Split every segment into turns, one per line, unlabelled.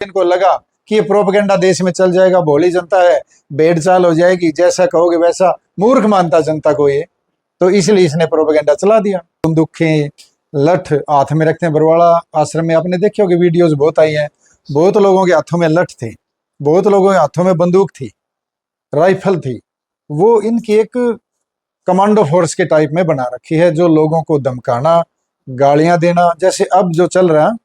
इनको लगा कि ये प्रोपेगेंडा देश में चल जाएगा, भोली जनता है, भेड़ चाल हो जाएगी, जैसा कहोगे वैसा। मूर्ख मानता जनता को ये, तो इसलिए इसने प्रोपेगेंडा चला दिया। बंदूकें लठ हाथ में रखते हैं। बरवाड़ा आश्रम में आपने देखे होगे, वीडियोस बहुत आई हैं, बहुत लोगों के हाथों में लठ थे, बहुत लोगों के हाथों में बंदूक थी, राइफल थी। वो इनकी एक कमांडो फोर्स के टाइप में बना रखी है, जो लोगों को धमकाना, गालियां देना। जैसे अब जो चल रहा है,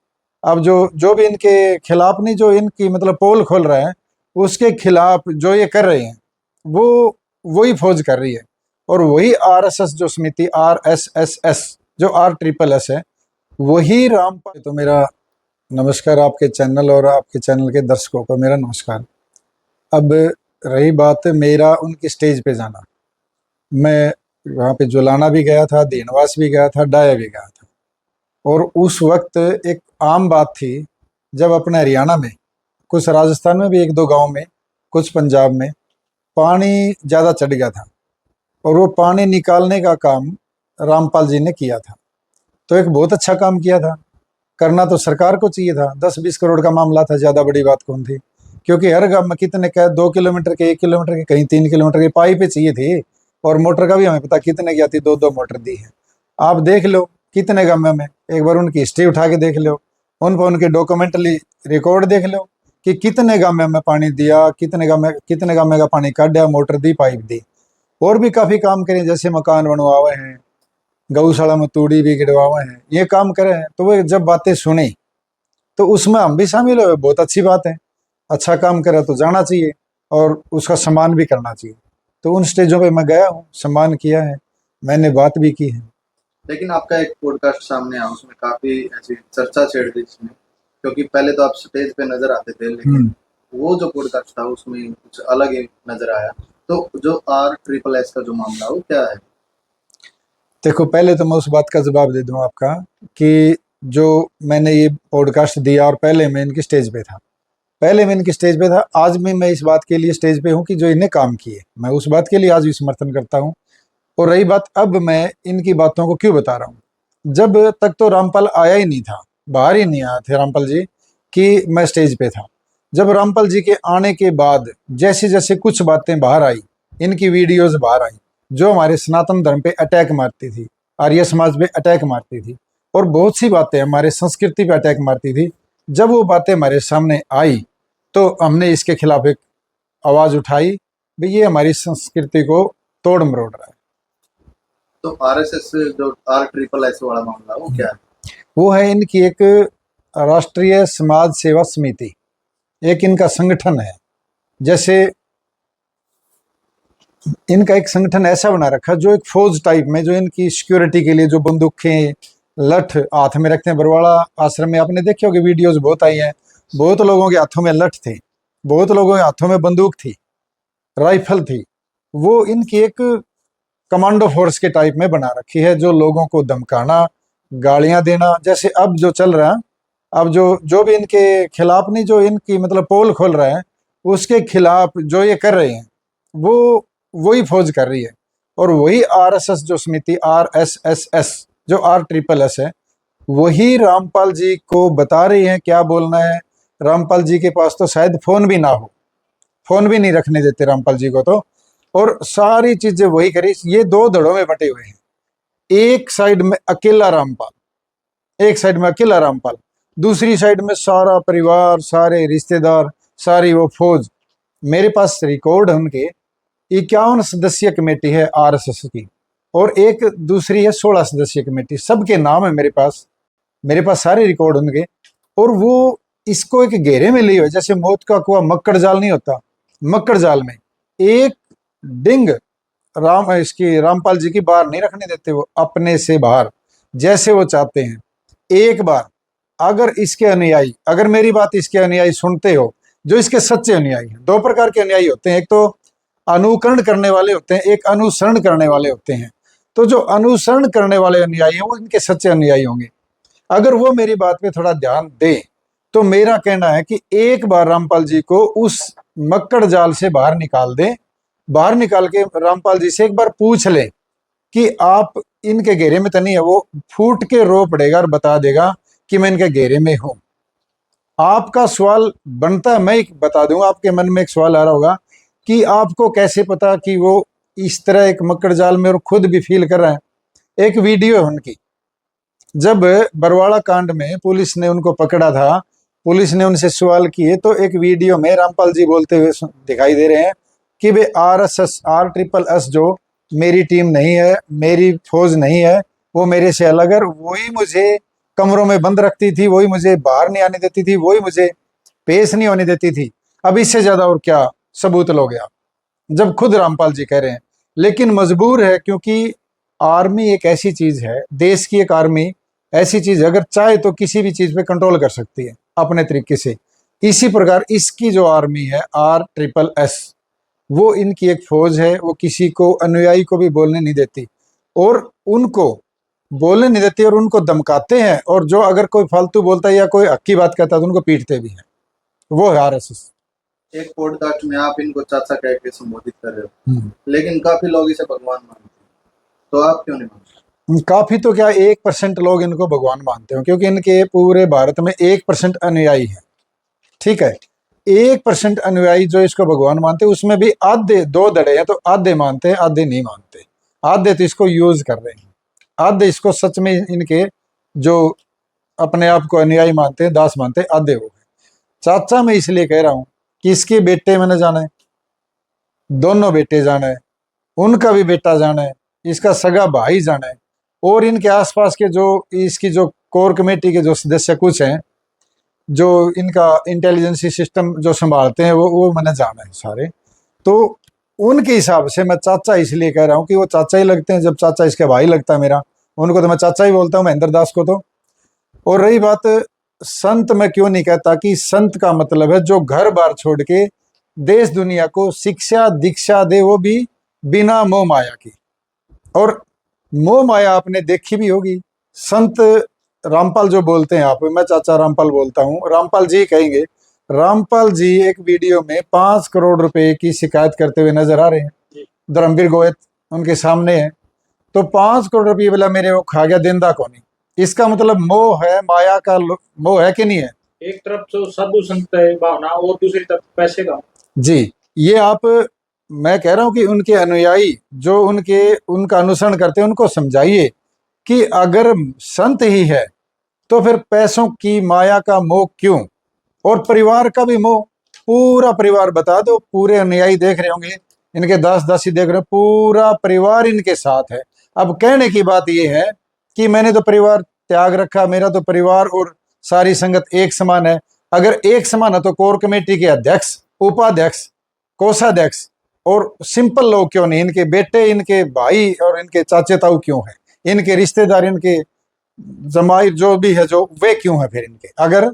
अब जो जो भी इनके खिलाफ नहीं, जो इनकी मतलब पोल खोल रहे हैं, उसके खिलाफ जो ये कर रहे हैं, वो वही फौज कर रही है। और वही आरएसएस जो समिति, RSS जो RSS है, वही रामपाल। तो मेरा नमस्कार आपके चैनल और आपके चैनल के दर्शकों को मेरा नमस्कार। अब रही बात मेरा उनकी स्टेज पे जाना, मैं वहाँ पे जुलाना भी गया था, देनवास भी गया था, डाया भी गया था। और उस वक्त एक आम बात थी, जब अपने हरियाणा में, कुछ राजस्थान में भी एक दो गांव में, कुछ पंजाब में पानी ज़्यादा चढ़ गया था, और वो पानी निकालने का काम रामपाल जी ने किया था। तो एक बहुत अच्छा काम किया था। करना तो सरकार को चाहिए था। 10-20 करोड़ का मामला था, ज़्यादा बड़ी बात कौन थी? क्योंकि हर गांव में कितने का 2 किलोमीटर के, 1 किलोमीटर के, कहीं 3 किलोमीटर की पाइपें चाहिए थी। और मोटर का भी हमें पता कितने की आती, 2-2 मोटर दी है। आप देख लो कितने गाँव में, एक बार उनकी हिस्ट्री उठा के देख लो, उन पर उनके डॉक्यूमेंटली रिकॉर्ड देख लो कि कितने गाँव में पानी दिया, कितने गाँव में का पानी काटा, मोटर दी, पाइप दी। और भी काफ़ी काम करें, जैसे मकान बनवाए हैं, गौशाला में तूड़ी भी गिरवाए हैं, ये काम करे हैं। तो वो जब बातें सुनी तो उसमें हम भी शामिल हुए। बहुत अच्छी बात है, अच्छा काम करे तो जाना चाहिए और उसका सम्मान भी करना चाहिए। तो उन स्टेजों पे मैं गया हूँ, सम्मान किया है, मैंने बात भी की है।
लेकिन आपका एक पॉडकास्ट सामने आया, उसमें काफी ऐसी चर्चा छेड़ दी इसमें, क्योंकि पहले तो आप स्टेज पे नजर आते थे, लेकिन वो जो पॉडकास्ट था उसमें कुछ अलग ही नजर आया। तो जो RSS का जो मामला वो क्या है?
देखो, पहले तो मैं उस बात का जवाब दे दूं आपका कि जो मैंने ये पॉडकास्ट दिया, और पहले मैं इनकी स्टेज पे था, आज भी मैं इस बात के लिए स्टेज पे हूँ कि जो इन्हें काम किए, मैं उस बात के लिए आज भी समर्थन करता हूँ। और रही बात, अब मैं इनकी बातों को क्यों बता रहा हूँ, जब तक तो रामपाल आया ही नहीं था, बाहर ही नहीं आए थे रामपाल जी, कि मैं स्टेज पे था। जब रामपाल जी के आने के बाद जैसे जैसे कुछ बातें बाहर आई, इनकी वीडियोज बाहर आई, जो हमारे सनातन धर्म पे अटैक मारती थी, आर्य समाज पे अटैक मारती थी, और बहुत सी बातें हमारे संस्कृति पे अटैक मारती थी, जब वो बातें हमारे सामने आई तो हमने इसके खिलाफ एक आवाज़ उठाई, भाई ये हमारी संस्कृति को तोड़ मरोड़ रहा है।
तो RSS जो RSS वाला मामला वो क्या है?
वो है इनकी एक राष्ट्रीय समाज सेवा समिति, एक इनका संगठन है। जैसे इनका एक संगठन ऐसा बना रखा जो एक फौज टाइप में, जो इनकी सिक्योरिटी के लिए जो बंदूकें लठ हाथ में रखते हैं। बरवाड़ा आश्रम में आपने देखे होगे, वीडियोस बहुत आई हैं, बहुत लोगों के हाथों में लठ थे, बहुत लोगों के हाथों में बंदूक थी, राइफल थी। वो इनकी एक कमांडो फोर्स के टाइप में बना रखी है, जो लोगों को धमकाना, गालियां देना। जैसे अब जो चल रहा है, अब जो जो भी इनके खिलाफ नहीं, जो इनकी मतलब पोल खोल रहे हैं, उसके खिलाफ जो ये कर रहे हैं, वो वही फौज कर रही है। और वही RSS जो समिति, RSS जो RSS है, वही रामपाल जी को बता रही है क्या बोलना है। रामपाल जी के पास तो शायद फोन भी ना हो, फोन भी नहीं रखने देते रामपाल जी को तो। और सारी चीजें वही करी। ये दो धड़ों में बटे हुए हैं, एक साइड में अकेला रामपाल, एक साइड में अकेला रामपाल, दूसरी साइड में सारा परिवार, सारे रिश्तेदार, सारी वो फौज। मेरे पास रिकॉर्ड है उनके, 51 सदस्यीय कमेटी है RSS की, और एक दूसरी है 16 सदस्यीय कमेटी। सबके नाम है मेरे पास सारे रिकॉर्ड उनके। और वो इसको एक घेरे में लिए हुए, जैसे मौत का कुआं मक्कड़ जाल नहीं होता, मक्कड़ जाल में एक डिंग रामपाल जी की बाहर नहीं रखने देते। वो अपने से बाहर जैसे वो चाहते हैं। एक बार अगर इसके अनुयायी, अगर मेरी बात इसके अनुयायी सुनते हो, जो इसके सच्चे अनुयायी हैं, दो प्रकार के अनुयायी होते हैं, एक तो अनुकरण करने वाले होते हैं, एक अनुसरण करने वाले होते हैं। तो जो अनुसरण करने वाले अनुयायी हैं, वो इनके सच्चे अनुयायी होंगे। अगर वो मेरी बात पे थोड़ा ध्यान दें, तो मेरा कहना है कि एक बार रामपाल जी को उस मक्कड़ जाल से बाहर निकाल दें, बाहर निकाल के रामपाल जी से एक बार पूछ लें कि आप इनके घेरे में तो नहीं है। वो फूट के रो पड़ेगा और बता देगा कि मैं इनके घेरे में हूं। आपका सवाल बनता है, मैं एक बता दूं, आपके मन में एक सवाल आ रहा होगा कि आपको कैसे पता कि वो इस तरह एक मकड़ जाल में और खुद भी फील कर रहे हैं। एक वीडियो है उनकी, जब बरवाड़ा कांड में पुलिस ने उनको पकड़ा था, पुलिस ने उनसे सवाल किए, तो एक वीडियो में रामपाल जी बोलते हुए दिखाई दे रहे हैं कि वे RSS जो मेरी टीम नहीं है, मेरी फौज नहीं है, वो मेरे से अलग है, वही मुझे कमरों में बंद रखती थी, वही मुझे बाहर नहीं आने देती थी, वही मुझे पेश नहीं होने देती थी। अब इससे ज्यादा और क्या सबूत लोगे आप, जब खुद रामपाल जी कह रहे हैं। लेकिन मजबूर है, क्योंकि आर्मी एक ऐसी चीज है, देश की एक आर्मी ऐसी चीज है, अगर चाहे तो किसी भी चीज पे कंट्रोल कर सकती है अपने तरीके से। इसी प्रकार इसकी जो आर्मी है RSS, वो इनकी एक फौज है, वो किसी को अनुयायी को भी बोलने नहीं देती, और उनको बोलने नहीं देती, और उनको धमकाते हैं, और जो अगर कोई फालतू बोलता है या कोई हक्की बात कहता है तो उनको पीटते भी हैं। वो है RSS।
एक पॉडकास्ट में आप इनको चाचा कह के संबोधित कर रहे हो, लेकिन काफी लोग इसे भगवान मानते हैं, तो आप क्यों नहीं मानते?
काफी तो क्या, 1% लोग इनको भगवान मानते हो, क्योंकि इनके पूरे भारत में 1% अनुयायी है। ठीक है, 1% अनुयायी जो इसको भगवान मानते हैं, उसमें भी आधे, 2 धड़े हैं, तो आधे मानते हैं, आधे नहीं मानते। आधे तो इसको यूज कर रहे हैं, आधे इसको सच में इनके जो अपने आप को अनुयायी मानते हैं, दास मानते हैं, आधे वो है। चाचा मैं इसलिए कह रहा हूं कि इसके बेटे मैंने जाना है, दोनों बेटे जाना है, उनका भी बेटा जाना है, इसका सगा भाई जाना है, और इनके आसपास के जो इसकी जो कोर कमेटी के जो सदस्य कुछ हैं, जो इनका इंटेलिजेंस सिस्टम जो संभालते हैं, वो मैंने जाना है सारे। तो उनके हिसाब से मैं चाचा इसलिए कह रहा हूँ कि वो चाचा ही लगते हैं, जब चाचा इसके भाई लगता है मेरा, उनको तो मैं चाचा ही बोलता हूँ, महेंद्र दास को तो। और रही बात संत, मैं क्यों नहीं कहता कि संत का मतलब है जो घर बार छोड़ के देश दुनिया को शिक्षा दीक्षा दे, वो भी बिना मोह माया की। और मोह माया आपने देखी भी होगी, संत रामपाल जो बोलते हैं, आप, मैं चाचा रामपाल बोलता हूँ, रामपाल जी कहेंगे। रामपाल जी एक वीडियो में 5 करोड़ रुपए की शिकायत करते हुए नजर आ रहे हैं, धर्मवीर गोयत उनके सामने है। तो 5 करोड़ रुपये वाला मेरे वो खा गया, देंदा को नहीं। इसका मतलब मोह है, माया का मोह है कि नहीं है?
एक तरफ तो साधु संत भावना और दूसरी तरफ पैसे का।
जी, ये आप, मैं कह रहा हूं कि उनके अनुयायी जो उनका अनुसरण करते हैं, उनको समझाइए कि अगर संत ही है तो फिर पैसों की माया का मोह क्यों, और परिवार का भी मोह। पूरा परिवार बता दो, पूरे अनुयायी देख रहे होंगे, इनके दास दासी देख रहे हो, पूरा परिवार इनके साथ है। अब कहने की बात यह है कि मैंने तो परिवार त्याग रखा, मेरा तो परिवार और सारी संगत एक समान है। अगर एक समान है तो कोर कमेटी के अध्यक्ष, उपाध्यक्ष, कोषाध्यक्ष और सिंपल लोग क्यों नहीं? इनके बेटे, इनके भाई और इनके चाचे ताऊ क्यों है? इनके रिश्तेदार, इनके जमाई जो भी है, जो वे क्यों है फिर इनके? अगर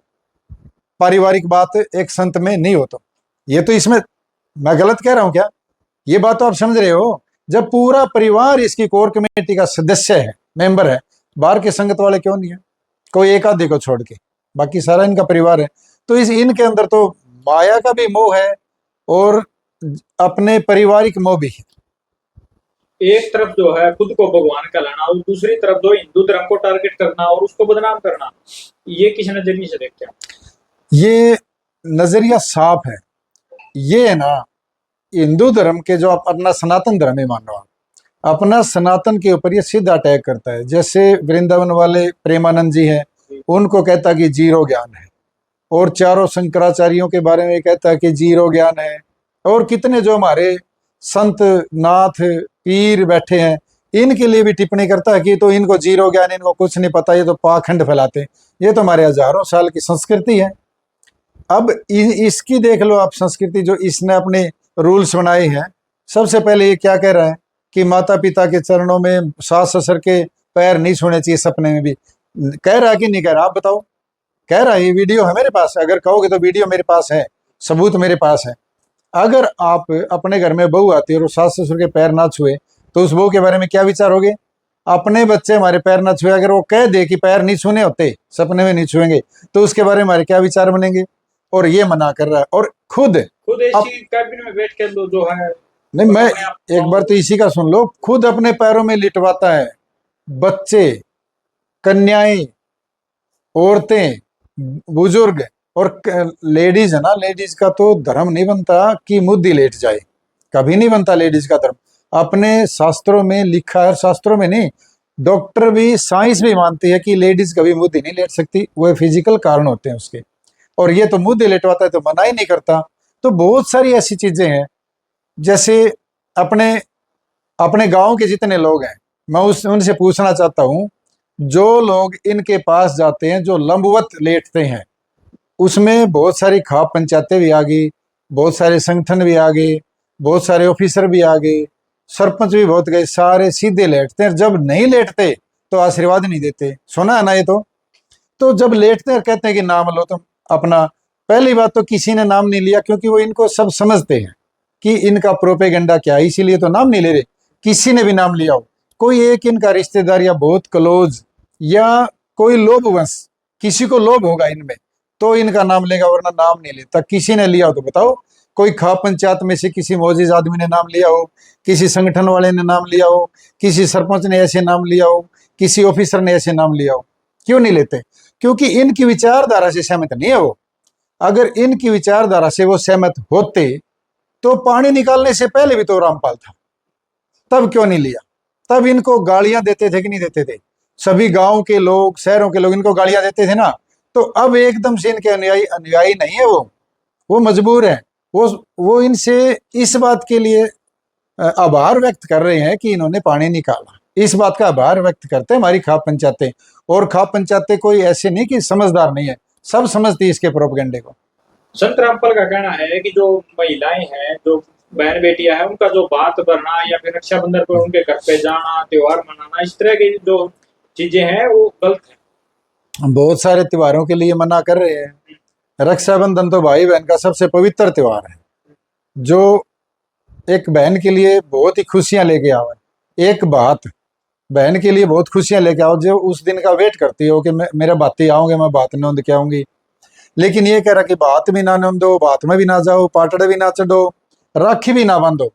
पारिवारिक बात एक संत में नहीं हो तो ये तो, इसमें मैं गलत कह रहा हूं क्या? ये बात तो आप समझ रहे हो। जब पूरा परिवार इसकी कोर कमेटी का सदस्य है, मेंबर है, बाहर के संगत वाले क्यों नहीं है? कोई एक आधे को छोड़ के, बाकी सारा इनका परिवार है। तो इनके अंदर तो माया का भी मोह है और अपने पारिवारिक मोह भी है।
एक तरफ जो है खुद को भगवान कहलाना और दूसरी तरफ जो हिंदू धर्म को टारगेट करना और उसको बदनाम करना, ये किस नजरिए से देखते हैं?
ये नजरिया साफ है। ये है ना, हिंदू धर्म के जो अपना सनातन धर्म ही मान लो आप, अपना सनातन के ऊपर ये सीधा अटैक करता है। जैसे वृंदावन वाले प्रेमानंद जी हैं, उनको कहता कि जीरो ज्ञान है, और चारों शंकराचार्यों के बारे में कहता है कि जीरो ज्ञान है। और कितने जो हमारे संत नाथ पीर बैठे हैं, इनके लिए भी टिप्पणी करता है कि तो इनको जीरो ज्ञान, इनको कुछ नहीं पता, ये तो पाखंड फैलाते हैं। ये तो हमारे हजारों साल की संस्कृति है। अब इसकी देख लो आप संस्कृति, जो इसने अपने रूल्स बनाए हैं। सबसे पहले ये क्या कह रहा है कि माता पिता के चरणों में सास ससुर के पैर नहीं छूने चाहिए, सपने में भी। कह रहा है कि नहीं कह रहा? आप बताओ। कह रहा है, ये वीडियो है मेरे पास, अगर कहोगे तो वीडियो मेरे पास है, सबूत मेरे पास है। अगर आप अपने घर में बहू आती है और सास ससुर के पैर ना छुए, तो उस बहू के बारे में क्या विचारोगे? अपने बच्चे हमारे पैर ना छुए, अगर वो कह दे कि पैर नहीं छूने होते, सपने में नहीं छुएंगे, तो उसके बारे में हमारे क्या विचार बनेंगे? और ये मना कर रहा है, और खुद
ऐसी कैबिन में बैठ के जो है,
नहीं, मैं एक बार तो इसी का सुन लो, खुद अपने पैरों में लिटवाता है बच्चे, कन्याएं, औरतें, बुजुर्ग, और लेडीज है ना, लेडीज का तो धर्म नहीं बनता कि मुद्दी लेट जाए, कभी नहीं बनता लेडीज का धर्म। अपने शास्त्रों में लिखा है, शास्त्रों में नहीं, डॉक्टर भी, साइंस भी मानती है कि लेडीज कभी मुद्दी नहीं लेट सकती, वो फिजिकल कारण होते हैं उसके। और ये तो मुद्दे लेटवाता है तो मना ही नहीं करता। तो बहुत सारी ऐसी चीजें हैं। जैसे अपने अपने गांव के जितने लोग हैं, मैं उनसे पूछना चाहता हूं, जो लोग इनके पास जाते हैं जो लंबवत लेटते हैं, उसमें बहुत सारी खाप पंचायतें भी आ गई, बहुत सारे संगठन भी आ गए, बहुत सारे ऑफिसर भी आ गए, सरपंच भी बहुत गए, सारे सीधे लेटते हैं। जब नहीं लेटते तो आशीर्वाद नहीं देते, सुना है ना ये तो जब लेटते हैं कहते हैं कि नाम लो तुम अपना। पहली बात तो किसी ने नाम नहीं लिया, क्योंकि वो इनको सब समझते हैं कि इनका प्रोपेगेंडा क्या है, इसीलिए तो नाम नहीं ले रहे। किसी ने भी नाम लिया हो, कोई एक इनका रिश्तेदार या बहुत क्लोज या कोई लोभवंश, किसी को लोभ होगा इनमें तो इनका नाम लेगा, वरना नाम नहीं लेता। किसी ने लिया हो तो बताओ, कोई खाप पंचायत में से किसी मोजिज आदमी ने नाम लिया हो, किसी संगठन वाले ने नाम लिया हो, किसी सरपंच ने ऐसे नाम लिया हो, किसी ऑफिसर ने ऐसे नाम लिया हो? क्यों नहीं लेते? क्योंकि इनकी विचारधारा से सहमत नहीं है वो। अगर इनकी विचारधारा से वो सहमत होते तो पानी निकालने से पहले भी तो रामपाल था, तब क्यों नहीं लिया? तब इनको गालियां देते थे कि नहीं देते थे? सभी गांव के लोग, शहरों के लोग इनको गालियां देते थे ना। तो अब एकदम से इनके अनुयायी अनुयायी नहीं है वो मजबूर है। वो इनसे इस बात के लिए आभार व्यक्त कर रहे हैं कि इन्होंने पानी निकाला, इस बात का आभार व्यक्त करते हैं हमारी खाप पंचायतें। और खाप पंचायतें कोई ऐसे नहीं कि समझदार नहीं है, सब समझती है इसके प्रोपगेंडे को।
संत रामपाल का कहना है कि जो महिलाएं हैं, जो बहन बेटियां हैं, उनका जो बात करना या फिर रक्षाबंधन पर उनके घर पे जाना, त्योहार मनाना, इस तरह की जो चीजें हैं वो गलत है।
बहुत सारे त्योहारों के लिए मना कर रहे हैं। रक्षाबंधन तो भाई बहन का सबसे पवित्र त्योहार है, जो एक बहन के लिए बहुत ही खुशियां लेके आओ। एक बात बहन के लिए बहुत खुशियां लेके आओ, जो उस दिन का वेट करती हो कि मेरा बाती आओगे, मैं बात नोंद के आऊंगी। लेकिन ये कह रहा कि बात भी ना नोंदो, बात में भी ना जाओ, पाटड़े भी ना चढ़ो, राखी भी ना बांधो।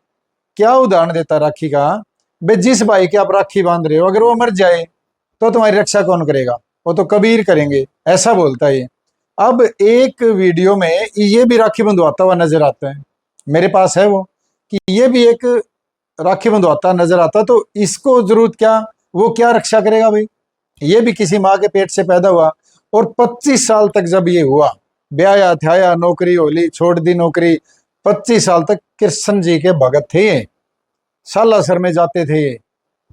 क्या उदाहरण देता राखी का? बे जिस भाई के आप राखी बांध रहे हो, अगर वो मर जाए तो तुम्हारी रक्षा कौन करेगा? वो तो कबीर करेंगे, ऐसा बोलता है। अब एक वीडियो में ये भी राखी बंधवाता हुआ नजर आता है, मेरे पास है वो, कि ये भी एक राखी बंधवाता नजर आता। तो इसको जरूरत क्या, वो क्या रक्षा करेगा भाई? ये भी किसी माँ के पेट से पैदा हुआ, और 25 साल तक जब ये हुआ, ब्याया थ्याया, नौकरी होली, छोड़ दी नौकरी, 25 साल तक कृष्ण जी के भगत थे ये, सालासर में जाते थे,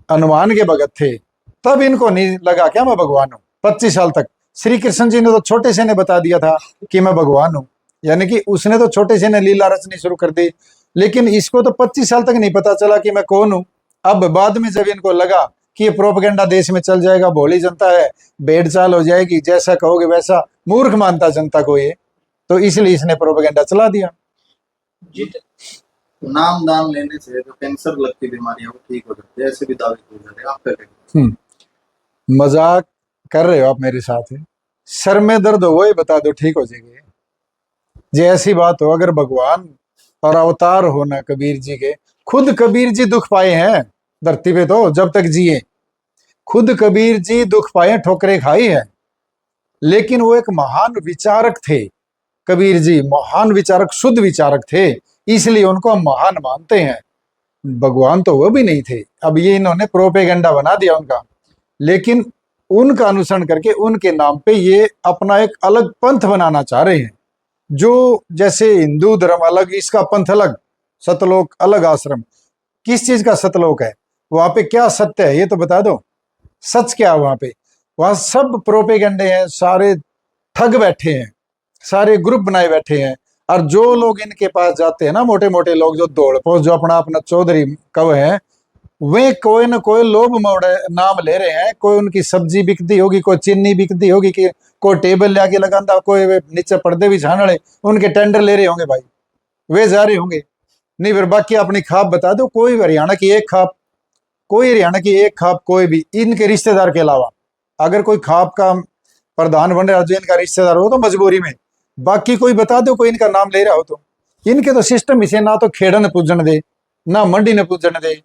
हनुमान के भगत थे। तब इनको नहीं लगा क्या मैं भगवान हूं? 25 साल तक श्री कृष्ण जी ने तो छोटे से ने बता दिया था कि मैं भगवान हूं, यानी कि उसने तो छोटे से ने लीला रचनी शुरू कर दी। लेकिन इसको तो 25 साल तक नहीं पता चला कि मैं कौन हूं। अब बाद में जब इनको लगा कि ये प्रोपगेंडा देश में चल जाएगा, भोली जनता है, भेड़ चाल हो जाएगी, जैसा कहोगे वैसा, मूर्ख मानता जनता को ये, तो इसलिए इसने प्रोपगेंडा चला दिया।
नाम दान लेने से जो कैंसर लग की बीमारियां वो ठीक हो जाती है, ऐसे भी दावे किए जा रहे हैं, आप क्या कहेंगे?
मजाक कर रहे हो आप मेरे साथ? सर में दर्द हो वही बता दो, ठीक हो जाएगी। जे ऐसी बात हो, अगर भगवान और अवतार हो ना कबीर जी के, खुद कबीर जी दुख पाए हैं धरती पे, तो जब तक जिए खुद कबीर जी दुख पाए, ठोकरें खाई है, लेकिन वो एक महान विचारक थे। कबीर जी महान विचारक, शुद्ध विचारक थे, इसलिए उनको हम महान मानते हैं। भगवान तो वो भी नहीं थे। अब ये इन्होंने प्रोपेगेंडा बना दिया उनका, लेकिन उनका अनुसरण करके उनके नाम पे ये अपना एक अलग पंथ बनाना चाह रहे हैं। जो जैसे हिंदू धर्म अलग, इसका पंथ अलग, सतलोक अलग आश्रम। किस चीज का सतलोक है? वहां पे क्या सत्य है ये तो बता दो, सच क्या है वहां पे? वहां सब प्रोपेगेंडे हैं, सारे ठग बैठे हैं, सारे ग्रुप बनाए बैठे हैं। और जो लोग इनके पास जाते हैं ना, मोटे मोटे लोग जो दौड़ पोस, जो अपना अपना चौधरी कव है, वे कोई न कोई लोभ मोड़ नाम ले रहे हैं। कोई उनकी सब्जी बिकती होगी, कोई चीनी बिकती होगी, कि कोई टेबल लाके लगाता, कोई नीचे पर्दे भी छाने वाले उनके टेंडर ले रहे होंगे भाई, वे जा रहे होंगे। नहीं फिर बाकी अपनी खाप बता दो, कोई हरियाणा की एक खाप, कोई हरियाणा की एक खाप, कोई भी इनके रिश्तेदार के अलावा अगर कोई खाप का प्रधान बन रहा है जो इनका रिश्तेदार हो तो मजबूरी में, बाकी कोई बता दो कोई इनका नाम ले रहा हो तो। इनके तो सिस्टम इसे ना तो खेड़न पूजन दे, ना मंडी ने पूजन दे,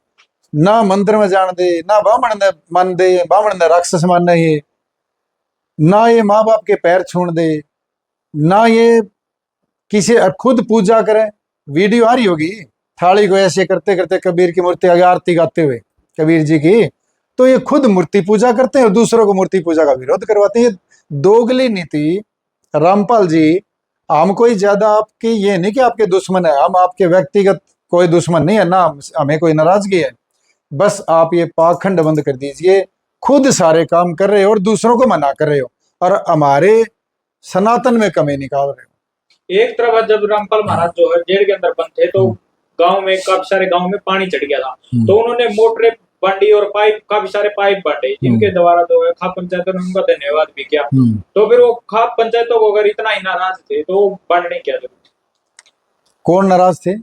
ना मंदिर में जान दे, ना बामण ने मान दे, बामण ने राक्षस मानना है, ना ये माँ बाप के पैर छूण दे, ना ये किसी खुद पूजा करें। वीडियो आ रही होगी थाली को ऐसे करते करते कबीर की मूर्ति आगे आरती गाते हुए कबीर जी की, तो ये खुद मूर्ति पूजा करते हैं और दूसरों को मूर्ति पूजा का विरोध करवाते हैं। ये दोगली नीति। रामपाल जी, हम कोई ज्यादा आपकी ये नहीं कि आपके दुश्मन है, हम आपके व्यक्तिगत कोई दुश्मन नहीं है ना, हमें कोई नाराजगी है। बस आप ये पाखंड बंद कर दीजिए, खुद सारे काम कर रहे हो और दूसरों को मना कर रहे हो और हमारे सनातन में कमी निकाल रहे हो।
एक तरफ जब रामपाल महाराज जो है जेल के अंदर बंद थे तो गांव में काफी सारे गांव में पानी चढ़ गया था, तो उन्होंने मोटरें बांटी और पाइप, काफी सारे पाइप बांटे जिनके द्वारा जो है खाप पंचायतों ने उनका धन्यवाद भी किया। तो फिर वो खाप पंचायतों को अगर इतना ही नाराज थे तो वो बांटने क्या जरूरत?
कौन नाराज थे?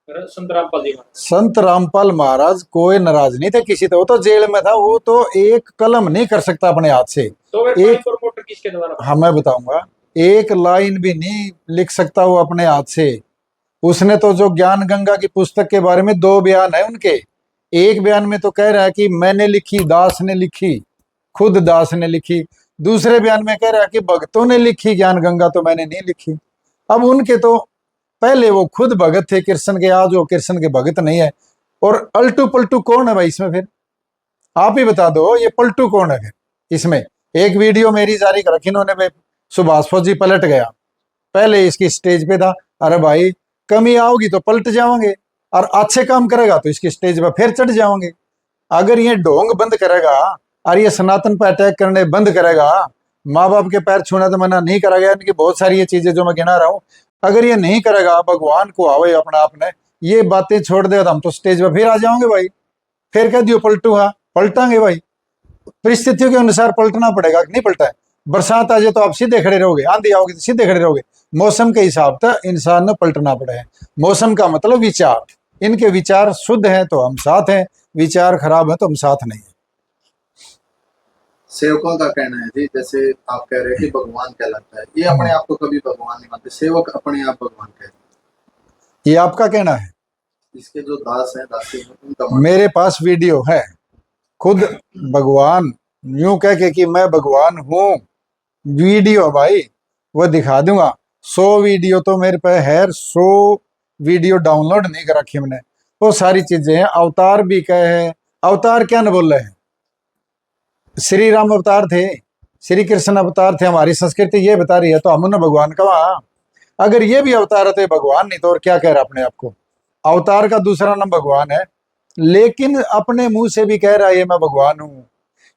संत रामपाल जी महाराज।
संत रामपाल महाराज कोई नाराज नहीं थे किसी तो, वो तो जेल में था, वो तो एक कलम नहीं कर सकता अपने हाथ से।
तो फिर पाइप और मोटर किसके द्वारा?
हाँ मैं बताऊंगा, एक लाइन भी नहीं लिख सकता वो अपने हाथ से। उसने तो जो ज्ञान गंगा की पुस्तक के बारे में 2 बयान है उनके, एक बयान में तो कह रहा है कि मैंने लिखी, दास ने लिखी, खुद दास ने लिखी। दूसरे बयान में कह रहा है कि भक्तों ने लिखी ज्ञान गंगा, तो मैंने नहीं लिखी। अब उनके तो पहले वो खुद भगत थे कृष्ण के, आज वो कृष्ण के भगत नहीं है। और अल्टू पलटू कौन है भाई इसमें? फिर आप ही बता दो, ये पलटू कौन है फिर इसमें? एक वीडियो मेरी जारी कर रखी इन्होंने, भाई सुभाष फौजी पलट गया, पहले इसकी स्टेज पे था। अरे भाई कमी आओगी तो पलट जाओगे, और अच्छे काम करेगा तो इसकी स्टेज पर फिर चढ़ जाओगे। अगर ये ढोंग बंद करेगा और ये सनातन पर अटैक करने बंद करेगा, माँ बाप के पैर छूना तो मना नहीं करा गया, इनकी बहुत सारी ये चीजें जो मैं गिना रहा हूँ, अगर ये नहीं करेगा, भगवान को आवे अपना आपने ये बातें छोड़ दे तो हम तो स्टेज पर फिर आ जाओगे भाई। फिर कह दियो पलटू, हाँ पलटांगे भाई, परिस्थितियों के अनुसार पलटना पड़ेगा। नहीं पलटा है, बरसात आ जाए तो आप सीधे खड़े रहोगे, आंधी आओगे तो सीधे खड़े रहोगे। मौसम के हिसाब से इंसान ने पलटना पड़ा है। मौसम का मतलब विचार, इनके विचार शुद्ध हैं तो हम साथ हैं, विचार खराब है तो हम साथ नहीं है।
सेवकों का कहना है जी, जैसे आप कह रहे हैं कि भगवान कहलाता है, ये अपने आप को कभी भगवान नहीं मानते, सेवक अपने आप भगवान कहते हैं।
ये आपका कहना है?
इसके जो दास हैं, दासी हैं, उनका मानना
मेरे पास वीडियो है, खुद भगवान यूं कह के कि मैं भगवान हूं, वीडियो भाई वो दिखा दूंगा। 100 वीडियो तो मेरे पे है, 100 वीडियो डाउनलोड नहीं कर रखी मैंने, वो सारी चीजें हैं। अवतार भी कहे हैं, अवतार क्या न बोल रहे हैं? श्री राम अवतार थे, श्री कृष्ण अवतार थे, हमारी संस्कृति ये बता रही है, तो हम उन्हें भगवान का वहां, अगर ये भी अवतार है तो भगवान नहीं तो और क्या कह रहा अपने आप को? अवतार का दूसरा नाम भगवान है, लेकिन अपने मुंह से भी कह रहा है ये मैं भगवान हूं।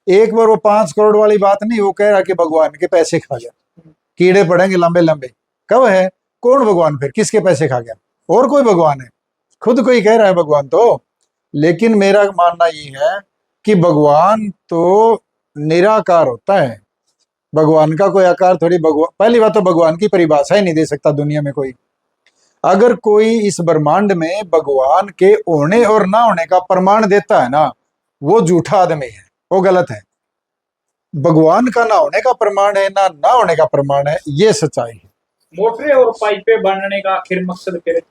एक बार वो 5 करोड़ वाली बात नहीं, वो कह रहा कि भगवान के पैसे खा गया, कीड़े पड़ेंगे लंबे लंबे। कब है? कौन भगवान? फिर किसके पैसे खा गया? और कोई भगवान है? खुद को ही कह रहा है भगवान तो। लेकिन मेरा मानना ये है कि भगवान तो निराकार होता है, भगवान का कोई आकार थोड़ी। भगवान, पहली बात तो भगवान की परिभाषा ही नहीं दे सकता दुनिया में कोई। अगर कोई इस ब्रह्मांड में भगवान के होने और ना होने का प्रमाण देता है ना, वो झूठा आदमी है, वो गलत है। भगवान का ना होने का प्रमाण है, ना होने का प्रमाण है, ये सच्चाई है।
मोटरें और पाइपें बांधने का आखिर मकसद फिर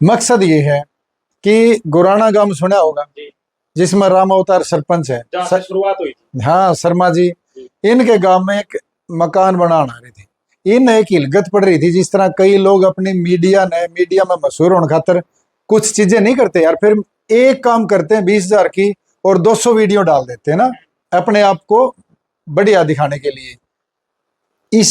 मकसद ये है कि गुराना गांव सुना होगा, जिसमें राम अवतार सरपंच है,
जहाँ से शुरुआत हुई थी।
हाँ शर्मा जी, इनके गांव में एक मकान बनाना रहे थे। इन एक हिलगत पड़ रही थी, जिस तरह कई लोग अपनी मीडिया में मशहूर होने खातर कुछ चीजें नहीं करते यार, फिर एक काम करते हैं 20,000 की और 200 वीडियो डाल देते हैं ना अपने आप को बढ़िया दिखाने के लिए।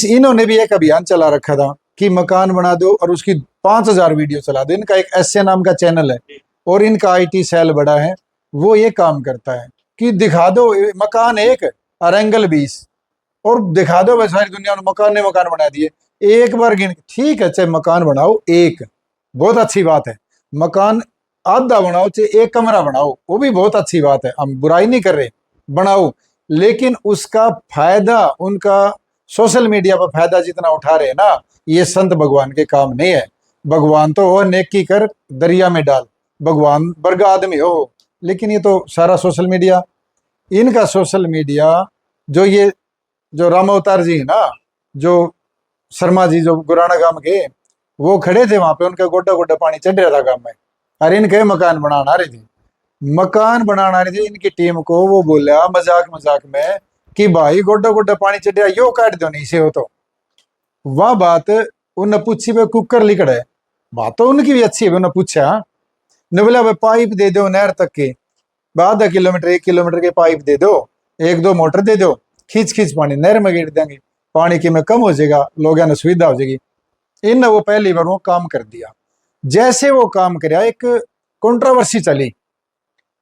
इन्होंने भी एक अभियान चला रखा था कि मकान बना दो और उसकी 5,000 वीडियो चला दो। इनका एक एसए नाम का चैनल है और इनका आईटी सेल बड़ा है, वो ये काम करता है कि दिखा दो मकान एक और एंगल 20 और दिखा दो भाई सारी दुनिया में मकान बना दिए। एक बार गिन, ठीक है चाहे मकान बनाओ एक, बहुत अच्छी बात है। मकान आधा बनाओ चाहे एक कमरा बनाओ, वो भी बहुत अच्छी बात है, हम बुराई नहीं कर रहे, बनाओ। लेकिन उसका फायदा उनका सोशल मीडिया पर फायदा जितना उठा रहे हैं ना, ये संत भगवान के काम नहीं है। भगवान तो हो नेकी कर दरिया में डाल, भगवान वर्ग आदमी हो। लेकिन ये तो सारा सोशल मीडिया, इनका सोशल मीडिया जो राम अवतार जी है ना, जो शर्मा जी जो गुराना गांव के, वो खड़े थे वहां पे, उनका गोड्डा गोड्डा पानी चढ़ रहा था गांव में, अरे इनके मकान बनाना रहे थे। इनकी टीम को वो बोला मजाक में कि भाई गोड्डा गोड्डा पानी चढ़ रहा, यो काट दो नहीं से हो तो। वह बात उन्हें पूछी भाई कुकर लिकड़ है, बात तो उनकी भी अच्छी है। उन्हें पूछा ने बोला भाई पाइप दे दो नहर तक के, आधा किलोमीटर 1 किलोमीटर के पाइप दे दो, 1-2 मोटर दे दो, खींच खींच पानी नहर में गिर देंगे, पानी की में कम हो जाएगा, लोगों ने सुविधा हो जाएगी। इन वो पहली बार वो काम कर दिया। जैसे वो काम कराया एक कंट्रोवर्सी चली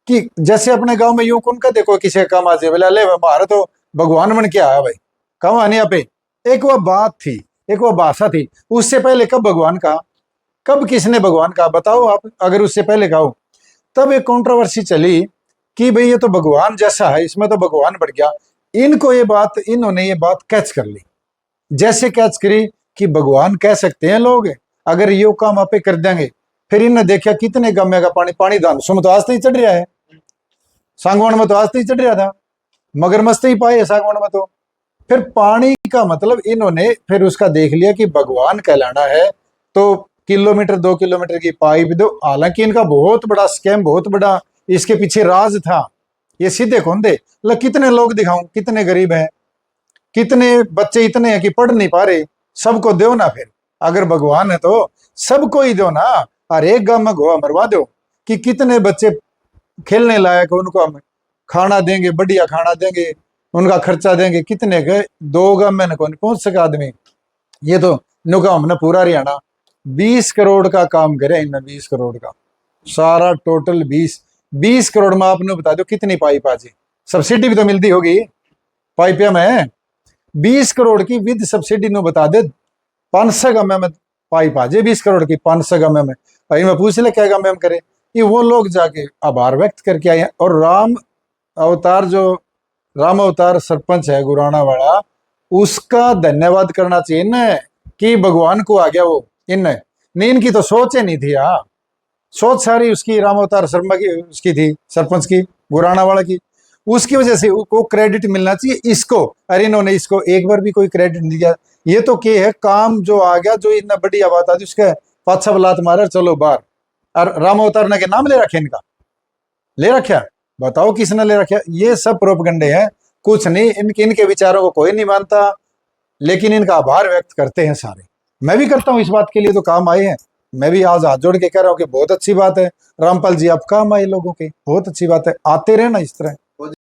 कि जैसे अपने गांव में यूं कौन का देखो किसी का काम आ जाए, बोला ले हमारा तो भगवान बन के आया भाई, कम आने पे। एक वो बात थी, एक वो भाषा थी। उससे पहले कब भगवान कहा, कब किसने भगवान कहा बताओ आप, अगर उससे पहले कहो। तब एक कंट्रोवर्सी चली कि भाई ये तो भगवान जैसा है, इसमें तो भगवान बढ़ गया। इनको ये बात, इन्होंने ये बात कैच कर ली। जैसे कैच करी कि भगवान कह सकते हैं लोग, अगर यो काम आपे कर देंगे। फिर इन्होंने देखा कितने गमे का पानी, पानी धानसों में तो आज नहीं चढ़ रहा है, सांगवान में तो आज नहीं चढ़ रहा था, मगरमच्छ ही पाए सांगवान में तो। फिर पानी का मतलब इन्होंने फिर उसका देख लिया कि भगवान कहलाना है तो किलोमीटर 2 किलोमीटर की पाइप दो। हालांकि इनका बहुत बड़ा स्कैम, बहुत बड़ा इसके पीछे राज था। ये सीधे कौन दे, कितने लोग दिखाऊं, कितने गरीब हैं, कितने बच्चे इतने हैं कि पढ़ नहीं पा रहे, सबको दो ना। फिर अगर भगवान है तो सबको ही दो ना, हर एक गांव में गोवा मरवा दो कि कितने बच्चे खेलने लायक, उनको हम खाना देंगे, बढ़िया खाना देंगे, उनका खर्चा देंगे। कितने के 2 गांव में कौन पहुंच सका आदमी। ये तो नुका हमने पूरा हरियाणा 20 करोड़ का काम करे इनने, 20 करोड़ का सारा टोटल 20 करोड़ में आपने बता दो कितनी पाइप आज, सब्सिडी भी तो मिलती होगी पाइपिया में। 20 करोड़ की विद सब्सिडी नो बता दे 500 गमे में पाइप आ जाए, 20 करोड़ की 500 गमे में। भाई मैं पूछ ले क्या गमे में करे, ये वो लोग जाके आभार व्यक्त करके आए हैं। और राम अवतार सरपंच है गुराना वाला, उसका धन्यवाद करना चाहिए ना कि भगवान को आ गया वो। इनकी तो सोच ही नहीं थी। हाँ, सोच सारी उसकी राम अवतार शर्मा की, उसकी थी सरपंच की, गुराना वाला की। उसकी वजह से उसको क्रेडिट मिलना चाहिए इसको। अरे इन्होंने इसको एक बार भी कोई क्रेडिट नहीं दिया। ये तो क्या है, काम जो आ गया, जो इतना बढ़िया बात आती उसके पाछा बलात मारा चलो बाहर। और राम अवतार ने के नाम ले रखे, इनका ले रखा, बताओ किसने ले रखा। ये सब प्रोपगंडे हैं, कुछ नहीं। इनके विचारों को कोई नहीं मानता, लेकिन इनका आभार व्यक्त करते हैं सारे। मैं भी करता हूँ इस बात के लिए, तो काम आए हैं। मैं भी आज हाथ जोड़ के कह रहा हूँ कि बहुत अच्छी बात है रामपाल जी, आप काम आए लोगों के, बहुत अच्छी बात है, आते रहे ना इस तरह।